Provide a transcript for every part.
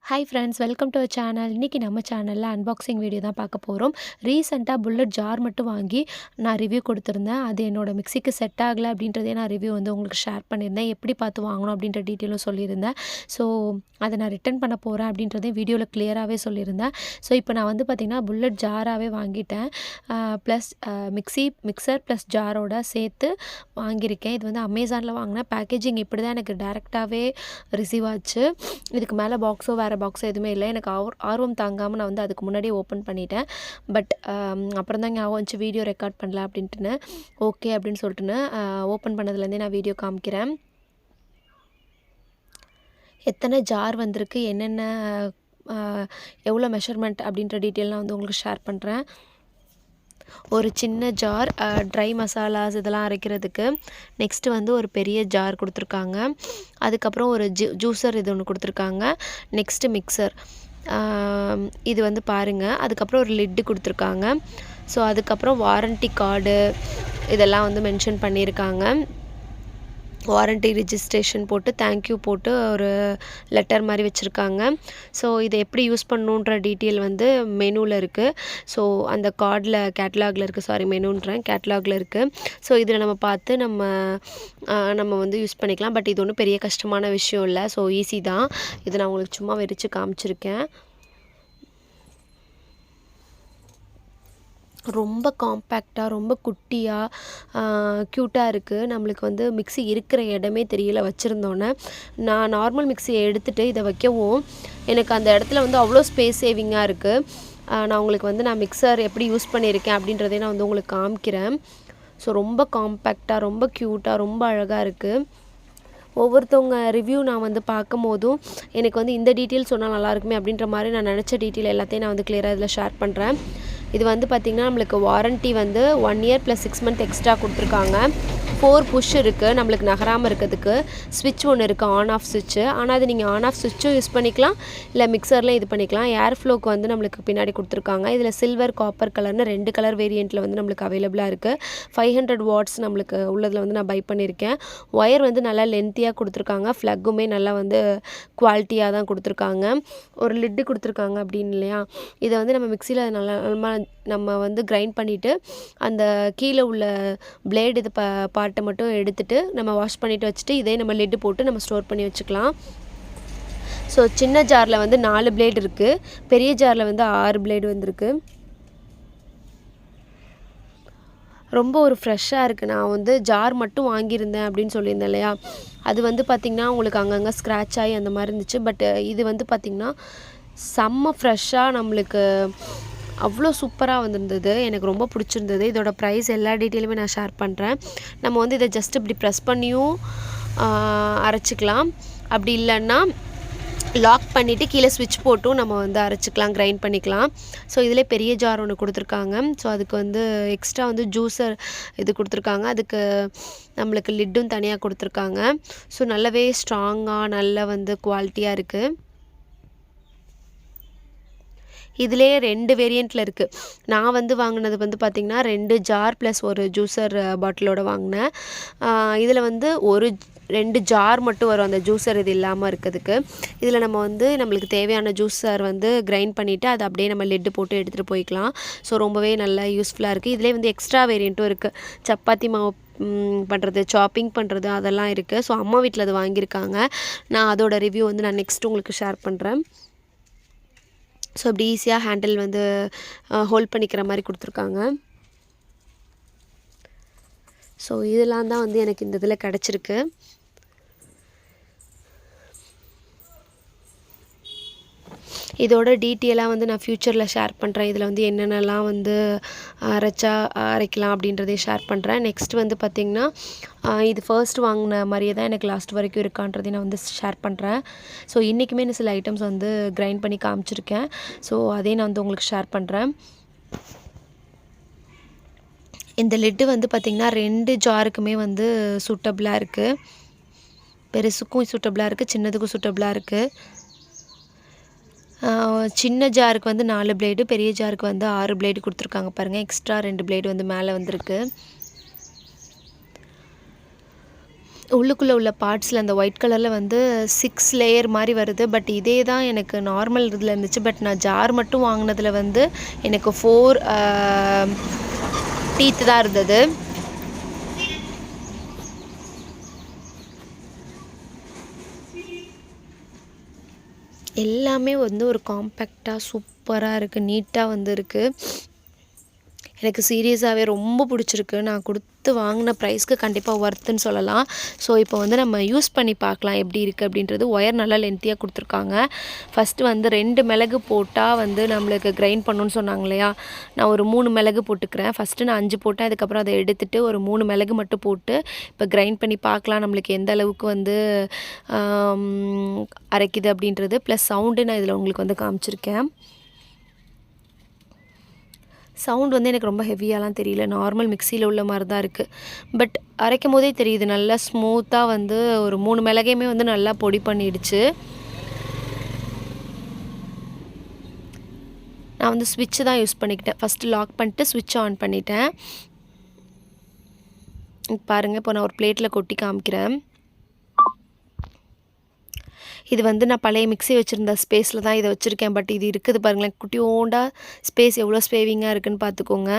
Hi friends, welcome to our channel. இன்றைக்கி நம்ம சேனலில் அன்பாக்சிங் வீடியோ தான் பார்க்க போகிறோம். ரீசெண்டாக புல்லட் ஜார் மட்டும் வாங்கி நான் ரிவ்யூ கொடுத்துருந்தேன். அது என்னோடய மிக்சிக்கு செட் ஆகலை அப்படின்றதே நான் ரிவ்யூ வந்து உங்களுக்கு ஷேர் பண்ணியிருந்தேன். எப்படி பார்த்து வாங்கணும் அப்படின்ற டீட்டெயிலும் சொல்லியிருந்தேன். ஸோ அதை நான் ரிட்டன் பண்ண போகிறேன் அப்படின்றதையும் வீடியோவில் கிளியராகவே சொல்லியிருந்தேன். ஸோ இப்போ நான் வந்து பார்த்திங்கன்னா புல்லட் ஜாராகவே வாங்கிட்டேன். ப்ளஸ் மிக்சர் ப்ளஸ் ஜாரோட சேர்த்து வாங்கியிருக்கேன். இது வந்து அமேசானில் வாங்கினேன். பேக்கேஜிங் இப்படி தான் எனக்கு டேரெக்டாகவே ரிசீவ் ஆச்சு. இதுக்கு மேலே பாக்ஸோ வேறு பாக்ஸோ எதுவுமே இல்லை. எனக்கு ஆர்வம் தாங்காமல் நான் வந்து அதுக்கு முன்னாடியே ஓப்பன் பண்ணிட்டேன். பட் அப்புறம் தான் ஞாபகம் வந்துச்சு வீடியோ ரெக்கார்ட் பண்ணல அப்படின்ட்டுன்னு. ஓகே அப்படின்னு சொல்லிட்டுன்னு ஓப்பன் பண்ணதுலேருந்தே நான் வீடியோ காமிக்கிறேன். எத்தனை ஜார் வந்திருக்கு, என்னென்ன எவ்வளோ மெஷர்மெண்ட் அப்படின்ற டீட்டெயிலாம் வந்து உங்களுக்கு ஷேர் பண்ணுறேன். ஒரு சின்ன ஜார் ட்ரை மசாலாஸ் இதெல்லாம் அரைக்கிறதுக்கு. நெக்ஸ்ட்டு வந்து ஒரு பெரிய ஜார் கொடுத்துருக்காங்க. அதுக்கப்புறம் ஒரு ஜூஸர் இது ஒன்று கொடுத்துருக்காங்க. நெக்ஸ்ட்டு மிக்சர் இது வந்து பாருங்கள். அதுக்கப்புறம் ஒரு லிட்டு கொடுத்துருக்காங்க. ஸோ அதுக்கப்புறம் வாரண்ட்டி கார்டு இதெல்லாம் வந்து மென்ஷன் பண்ணியிருக்காங்க. வாரண்ட்டி ரிஜிஸ்ட்ரேஷன் போட்டு தேங்க்யூ போட்டு ஒரு லெட்டர் மாதிரி வச்சுருக்காங்க. ஸோ இதை எப்படி யூஸ் பண்ணணுன்ற டீட்டெயில் வந்து மெனுவில் இருக்குது. ஸோ அந்த கார்டில் கேட்லாகில் இருக்குது, மெனுன்றேன், கேட்லாகில் இருக்குது. ஸோ இதில் நம்ம பார்த்து நம்ம வந்து யூஸ் பண்ணிக்கலாம். பட் இது ஒன்றும் பெரிய கஷ்டமான விஷயம் இல்லை. ஸோ ஈஸி தான். இதை நான் உங்களுக்கு சும்மா விரித்து காமிச்சிருக்கேன். ரொம்ப காம்பேக்டாக, ரொம்ப குட்டியாக, க்யூட்டாக இருக்குது. நம்மளுக்கு வந்து மிக்ஸி இருக்கிற இடமே தெரியல வச்சுருந்தோன்னே. நான் நார்மல் மிக்ஸியை எடுத்துகிட்டு இதை வைக்கவும் எனக்கு அந்த இடத்துல வந்து அவ்வளோ ஸ்பேஸ் சேவிங்காக இருக்குது. நான் உங்களுக்கு வந்து நான் மிக்சர் எப்படி யூஸ் பண்ணியிருக்கேன் அப்படின்றதே நான் வந்து உங்களுக்கு காமிக்கிறேன். ஸோ ரொம்ப காம்பேக்டாக, ரொம்ப க்யூட்டாக, ரொம்ப அழகாக இருக்குது. ஒவ்வொருத்தவங்க ரிவ்யூ நான் வந்து பார்க்கும் போதும் எனக்கு வந்து இந்த டீட்டெயில் சொன்னால் நல்லாயிருக்குமே அப்படின்ற மாதிரி நான் நினச்ச டீட்டெயில் எல்லாத்தையும் நான் வந்து கிளியராக இதில் ஷேர் பண்ணுறேன். இது வந்து பார்த்திங்கன்னா நம்மளுக்கு வாரண்ட்டி வந்து 1 இயர் + 6 மந்த் எக்ஸ்ட்ரா கொடுத்துருக்காங்க. 4 புஷ் இருக்குது நம்மளுக்கு நகராமல் இருக்கிறதுக்கு. ஸ்விட்ச் ஒன்று இருக்குது, ஆன் ஆஃப் ஸ்விட்ச்சு. ஆனால் அது நீங்கள் ஆன் ஆஃப் ஸ்விட்சும் யூஸ் பண்ணிக்கலாம், இல்லை மிக்சரில் இது பண்ணிக்கலாம். ஏர் ஃப்ளோக்கு வந்து நம்மளுக்கு பின்னாடி கொடுத்துருக்காங்க. இதில் சில்வர், காப்பர் கலர்னு 2 கலர் வேரியண்ட்டில் வந்து நம்மளுக்கு அவைலபிளாக இருக்குது. 500 வாட்ஸ் நம்மளுக்கு உள்ளதில் வந்து நான் பை பண்ணியிருக்கேன். ஒயர் வந்து நல்லா லென்த்தியாக கொடுத்துருக்காங்க. ஃப்ளக்குமே நல்லா வந்து குவாலிட்டியாக தான் கொடுத்துருக்காங்க. ஒரு லிட்டு கொடுத்துருக்காங்க அப்படின்னு இல்லையா. இதை வந்து நம்ம மிக்சியில் நம்ம வந்து கிரைண்ட் பண்ணிவிட்டு அந்த கீழே உள்ள பிளேடு இது பார்ட்டை மட்டும் எடுத்துகிட்டு நம்ம வாஷ் பண்ணிவிட்டு வச்சுட்டு இதே நம்ம லிட்டு போட்டு நம்ம ஸ்டோர் பண்ணி வச்சுக்கலாம். ஸோ சின்ன ஜாரில் வந்து 4 பிளேடு இருக்குது, பெரிய ஜாரில் வந்து 6 பிளேடு வந்திருக்கு. ரொம்ப ஒரு ஃப்ரெஷ்ஷாக இருக்குது. நான் வந்து ஜார் மட்டும் வாங்கியிருந்தேன் அப்படின்னு சொல்லியிருந்தேன் இல்லையா. அது வந்து பார்த்திங்கன்னா உங்களுக்கு அங்கங்கே ஸ்க்ராட்ச் ஆகி அந்த மாதிரி இருந்துச்சு. பட் இது வந்து பார்த்திங்கன்னா செம்ம ஃப்ரெஷ்ஷாக நம்மளுக்கு அவ்வளோ சூப்பராக வந்திருந்தது. எனக்கு ரொம்ப பிடிச்சிருந்தது. இதோட ப்ரைஸ் எல்லா டீட்டெயிலுமே நான் ஷேர் பண்ணுறேன். நம்ம வந்து இதை ஜஸ்ட் இப்படி ப்ரெஸ் பண்ணியும் அரைச்சிக்கலாம். அப்படி இல்லைன்னா லாக் பண்ணிவிட்டு கீழே ஸ்விட்ச் போட்டும் நம்ம வந்து அரைச்சிக்கலாம், கிரைண்ட் பண்ணிக்கலாம். ஸோ இதில் பெரிய ஜார் ஒன்று கொடுத்துருக்காங்க. ஸோ அதுக்கு வந்து எக்ஸ்ட்ரா வந்து ஜூஸர் இது கொடுத்துருக்காங்க. அதுக்கு நம்மளுக்கு லிட்டும் தனியாக கொடுத்துருக்காங்க. ஸோ நல்லாவே ஸ்ட்ராங்காக நல்ல வந்து குவாலிட்டியாக இருக்குது. இதிலே 2 வேரியண்ட்டில் இருக்குது. நான் வந்து வாங்கினது வந்து பார்த்திங்கன்னா 2 ஜார் ப்ளஸ் ஒரு ஜூஸர் பாட்டிலோடு வாங்கினேன். இதில் வந்து 2 ஜார் மட்டும் வரும் அந்த ஜூஸர் இது இல்லாமல் இருக்கிறதுக்கு. இதில் நம்ம வந்து நம்மளுக்கு தேவையான ஜூஸர் வந்து கிரைண்ட் பண்ணிவிட்டு அதை அப்படியே நம்ம லிட்டு போட்டு எடுத்துகிட்டு போய்க்கலாம். ஸோ ரொம்பவே நல்லா யூஸ்ஃபுல்லாக இருக்குது. இதிலே வந்து எக்ஸ்ட்ரா வேரியண்ட்டும் இருக்குது. சப்பாத்தி மாவு பண்ணுறது, சாப்பிங் பண்ணுறது அதெல்லாம் இருக்குது. ஸோ அம்மா வீட்டில் அது வாங்கியிருக்காங்க. நான் அதோட ரிவ்யூ வந்து நான் நெக்ஸ்ட் உங்களுக்கு ஷேர் பண்ணுறேன். ஸோ அப்படி ஈஸியாக ஹேண்டில் வந்து ஹோல்ட் பண்ணிக்கிற மாதிரி கொடுத்துருக்காங்க. ஸோ இதெல்லாம் தான் வந்து எனக்கு இந்த இதில் கிடச்சிருக்கு. இதோட டீட்டெயிலாக வந்து நான் ஃப்யூச்சரில் ஷேர் பண்ணுறேன். இதில் வந்து என்னென்னலாம் வந்து அரைக்கலாம் அப்படின்றதையும் ஷேர் பண்ணுறேன். நெக்ஸ்ட் வந்து பார்த்திங்கன்னா இது ஃபர்ஸ்ட் வாங்கின மாதிரியே தான் எனக்கு லாஸ்ட் வரைக்கும் இருக்கான்றதையும் நான் வந்து ஷேர் பண்ணுறேன். ஸோ இன்றைக்குமே நான் சில ஐட்டம்ஸ் வந்து கிரைண்ட் பண்ணி காமிச்சிருக்கேன். ஸோ அதையும் நான் வந்து உங்களுக்கு ஷேர் பண்ணுறேன். இந்த லிட்டு வந்து பார்த்திங்கன்னா 2 ஜாருக்குமே வந்து சூட்டபிளாக இருக்குது. பெருசுக்கும் சூட்டபிளாக இருக்குது, சின்னதுக்கும் சூட்டபிளாக இருக்குது. சின்ன ஜாருக்கு வந்து 4 பிளேடு, பெரிய ஜாருக்கு வந்து 6 பிளேடு கொடுத்துருக்காங்க பாருங்கள். எக்ஸ்ட்ரா 2 பிளேடு வந்து மேலே வந்திருக்கு. உள்ளுக்குள்ளே உள்ள பார்ட்ஸில் அந்த ஒயிட் கலரில் வந்து 6 லேயர் மாதிரி வருது. பட் இதே தான் எனக்கு நார்மல் இதில் இருந்துச்சு. பட் நான் ஜார் மட்டும் வாங்கினதில் வந்து எனக்கு 4 டீத் தான் இருந்தது. எல்லாமே வந்து ஒரு காம்பேக்டாக சூப்பராக இருக்குது, நீட்டாக வந்து இருக்குது. எனக்கு சீரியஸாகவே ரொம்ப பிடிச்சிருக்கு. நான் கொடுத்து வாங்கின ப்ரைஸ்க்கு கண்டிப்பாக ஒர்த்துன்னு சொல்லலாம். ஸோ இப்போ வந்து நம்ம யூஸ் பண்ணி பார்க்கலாம் எப்படி இருக்குது அப்படின்றது. ஒயர் நல்லா லென்த்தியாக கொடுத்துருக்காங்க. ஃபஸ்ட்டு வந்து 2 மிளகு போட்டால் வந்து நம்மளுக்கு கிரைண்ட் பண்ணணுன்னு சொன்னாங்க இல்லையா, நான் ஒரு 3 மிளகு போட்டுக்கிறேன். ஃபஸ்ட்டு நான் 5 போட்டேன், அதுக்கப்புறம் அதை எடுத்துகிட்டு ஒரு 3 மிளகு மட்டும் போட்டு இப்போ கிரைண்ட் பண்ணி பார்க்கலாம் நம்மளுக்கு எந்த அளவுக்கு வந்து அரைக்குது அப்படின்றது. ப்ளஸ் சவுண்டு நான் இதில் உங்களுக்கு வந்து காமிச்சிருக்கேன். சவுண்ட் வந்து எனக்கு ரொம்ப ஹெவியாலாம் தெரியல, நார்மல் மிக்சியில் உள்ள மாதிரி தான் இருக்குது. பட் அரைக்கும் போதே தெரியுது நல்லா ஸ்மூத்தாக வந்து ஒரு 3 மிளகையுமே வந்து நல்லா பொடி பண்ணிடுச்சு. நான் வந்து ஸ்விட்ச்சு தான் யூஸ் பண்ணிக்கிட்டேன். ஃபஸ்ட்டு லாக் பண்ணிட்டு ஸ்விட்ச் ஆன் பண்ணிட்டேன். பாருங்கள், இப்போ நான் ஒரு பிளேட்டில் கொட்டி காமிக்கிறேன். இது வந்து நான் பழைய மிக்ஸி வச்சுருந்த ஸ்பேஸில் தான் இதை வச்சுருக்கேன். பட் இது இருக்குது பாருங்களேன், குட்டியோண்டா ஸ்பேஸ் எவ்வளோ ஸ்பேவிங்காக இருக்குதுன்னு பார்த்துக்கோங்க.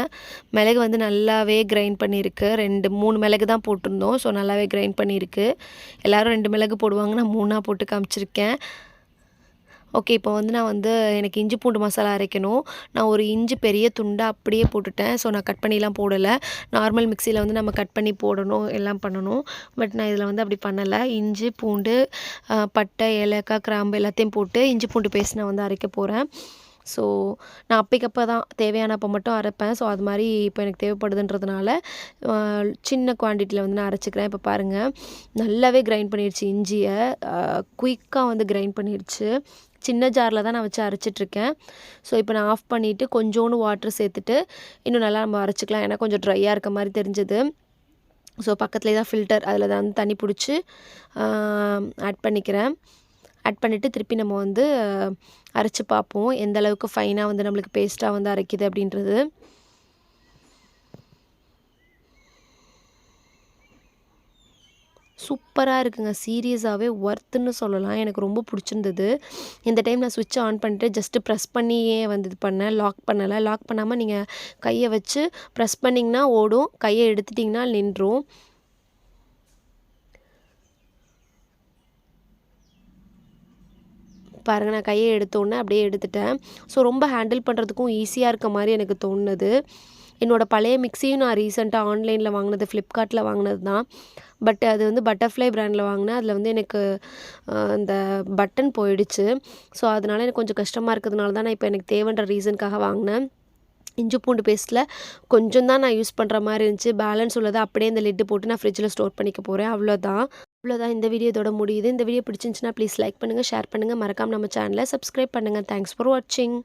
மிளகு வந்து நல்லாவே கிரைண்ட் பண்ணியிருக்கு. 3 மிளகு தான் போட்டிருந்தோம். ஸோ நல்லாவே கிரைண்ட் பண்ணியிருக்கு. எல்லோரும் 2 மிளகு போடுவாங்க, நான் 3 போட்டு காமிச்சிருக்கேன். ஓகே, இப்போ வந்து நான் வந்து எனக்கு இஞ்சி பூண்டு மசாலா அரைக்கணும். நான் ஒரு இஞ்சி பெரிய துண்டாக அப்படியே போட்டுட்டேன். ஸோ நான் கட் பண்ணிலாம் போடலை. நார்மல் மிக்சியில் வந்து நம்ம கட் பண்ணி போடணும், எல்லாம் பண்ணணும். பட் நான் இதில் வந்து அப்படி பண்ணலை. இஞ்சி பூண்டு, பட்டை, ஏலக்காய், கிராம்பு எல்லாத்தையும் போட்டு இஞ்சி பூண்டு பேஸ்ட் நான் வந்து அரைக்க போகிறேன். ஸோ நான் அப்பைக்கப்போ தான் தேவையானப்போ மட்டும் அரைப்பேன். ஸோ அது மாதிரி இப்போ எனக்கு தேவைப்படுதுன்றதுனால சின்ன குவான்டிட்டியில் வந்து நான் அரைச்சிக்கிறேன். இப்போ பாருங்கள், நல்லாவே கிரைண்ட் பண்ணிடுச்சு. இஞ்சியை குயிக்காக வந்து கிரைண்ட் பண்ணிடுச்சு. சின்ன ஜாரில் தான் நான் வச்சு அரைச்சிட்ருக்கேன். ஸோ இப்போ நான் ஆஃப் பண்ணிவிட்டு கொஞ்சோண்டு வாட்டர் சேர்த்துட்டு இன்னும் நல்லா நம்ம அரைச்சிக்கலாம். ஏன்னா கொஞ்சம் ட்ரையாக இருக்க மாதிரி தெரிஞ்சது. ஸோ பக்கத்துலேயே தான் ஃபில்டர், அதில் தான் வந்து தண்ணி பிடிச்சி ஆட் பண்ணிக்கிறேன். ஆட் பண்ணிவிட்டு திருப்பி நம்ம வந்து அரைச்சி பார்ப்போம் எந்த அளவுக்கு ஃபைனாக வந்து நம்மளுக்கு பேஸ்ட்டாக வந்து அரைக்குது அப்படின்றது. சூப்பராக இருக்குங்க. சீரியஸாகவே ஒர்த்துன்னு சொல்லலாம். எனக்கு ரொம்ப பிடிச்சிருந்தது. இந்த டைம் நான் ஸ்விட்ச் ஆன் பண்ணிட்டு ஜஸ்ட்டு ப்ரெஸ் பண்ணியே வந்து இது பண்ணேன். லாக் பண்ணலை. லாக் பண்ணாமல் நீங்கள் கையை வச்சு ப்ரெஸ் பண்ணிங்கன்னா ஓடும், கையை எடுத்துட்டிங்கன்னா நின்றும். பாருங்கள், நான் கையை எடுத்தோன்னே அப்படியே எடுத்துட்டேன். ஸோ ரொம்ப ஹேண்டில் பண்ணுறதுக்கும் ஈஸியாக இருக்க மாதிரி எனக்கு தோணுது. என்னோடய பழைய மிக்சியும் நான் ரீசெண்டாக ஆன்லைனில் வாங்கினது, ஃப்ளிப்கார்ட்டில் வாங்கினது தான். பட் அது வந்து பட்டர்ஃப்ளை பிராண்டில் வாங்கினேன். அதில் வந்து எனக்கு அந்த பட்டன் போயிடுச்சு. ஸோ அதனால் எனக்கு கொஞ்சம் கஷ்டமாக இருக்கிறதுனால தான் நான் இப்போ எனக்கு தேவைன்ற ரீசனுக்காக வாங்கினேன். இஞ்சி பூண்டு பேஸ்ட்டில் கொஞ்சம் தான் நான் யூஸ் பண்ணுற மாதிரி இருந்துச்சு. பேலன்ஸ் உள்ளதை அப்படியே இந்த லிட்டு போட்டு நான் ஃப்ரிட்ஜில் ஸ்டோர் பண்ணிக்க போகிறேன். அவ்வளோதான். இந்த வீடியோ இதோட முடியுது. இந்த வீடியோ பிடிச்சிருந்துச்சுன்னா ப்ளீஸ் லைக் பண்ணுங்கள், ஷேர் பண்ணுங்கள், மறக்காமல் நம்ம சேனலை சப்ஸ்கிரைப் பண்ணுங்கள். தேங்க்ஸ் ஃபார் வாட்சிங்.